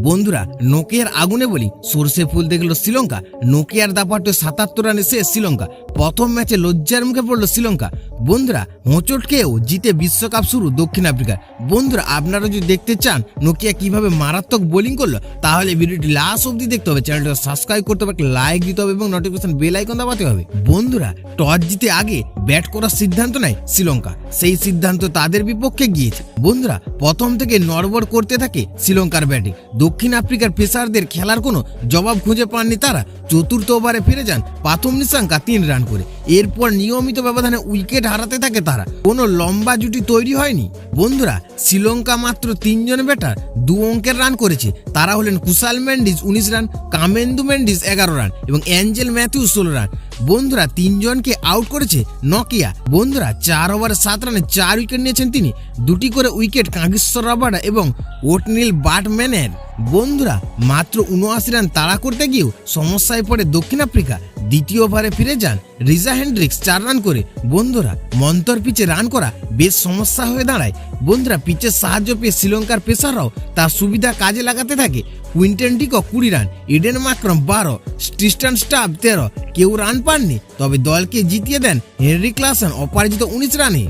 বন্ধুরা, নোকিয়ার আগুনে বলি সর্ষে ফুল দেখলো শ্রীলঙ্কা। নোকিয়ার দাপটে ৭৭ রানে শেষ শ্রীলঙ্কা। প্রথম ম্যাচে লজ্জার মুখে পড়লো শ্রীলঙ্কা। বন্ধুরা, হোঁচট খেয়েও জিতে বিশ্বকাপ শুরু দক্ষিণ আফ্রিকার। বন্ধুরা, আপনারা যদি দেখতে চান নোকিয়া কিভাবে মারাত্মক বোলিং করলো, তাহলে ভিডিওটি লাস্ট অবধি দেখতে হবে। চ্যানেলটা সাবস্ক্রাইব করতে হবে, লাইক দিতে হবে এবং নোটিফিকেশন বেল আইকন দাবাতে হবে। বন্ধুরা, টস জিতে আগে ব্যাট করার সিদ্ধান্ত নেয় শ্রীলঙ্কা। সেই সিদ্ধান্ত তাদের বিপক্ষে গিয়েছে। বন্ধুরা, প্রথম থেকে নড়বড় করতে থাকে শ্রীলঙ্কার ব্যাটে। দক্ষিণ আফ্রিকার পেসারদের খেলার কোনো জবাব খুঁজে পাননি তারা। চতুর্থ ওভারে ফিরে যান পাথুম নিশাঙ্কা ৩ রান করে। এরপর নিয়মিত ব্যবধানে উইকেট হারাতে থাকে তারা। কোনো লম্বা জুটি তৈরি হয়নি। বন্ধুরা, শ্রীলঙ্কা মাত্র ৩ জন ব্যাটার ২ অঙ্কের রান করেছে। তারা হলেন কুশাল মেন্ডিস ১৯ রান, কামেন্দু মেন্ডিস ১১ রান এবং অ্যাঞ্জেল ম্যাথিউস ১৬ রান। বন্ধুরা, ৩ জনকে আউট করেছে নোকিয়া। বন্ধুরা, ৪ ওভারে ৭ রানে ৪ উইকেট নিয়েছেন তিনি। ২টি করে উইকেট কাগিসর রাবাডা এবং ওটনিল বাটম্যানের। বন্ধুরা, মাত্র ৭৯ রান তাড়া করতে গিয়েও সমস্যায় পড়ে দক্ষিণ আফ্রিকা। দ্বিতীয় ওভারে ফিরে যান রিজা হেন্ড্রিক্স ৪ রান করে। বন্ধুরা, মন্তর পিচে রান করা বেশ সমস্যা হয়ে দাঁড়ায়। বন্ধুরা, পিচের সাহায্য পেয়ে শ্রীলঙ্কার পেসাররাও তার সুবিধা কাজে লাগাতে থাকে। Quinton de Kock ২০ run, Aiden Markram ১২, Tristan Stubbs ১৩। কেউ রান পাননি, তবে দলকে জিতিয়ে দেন হেনরি ক্লাসেন অপরাজিত ১৯ রানে।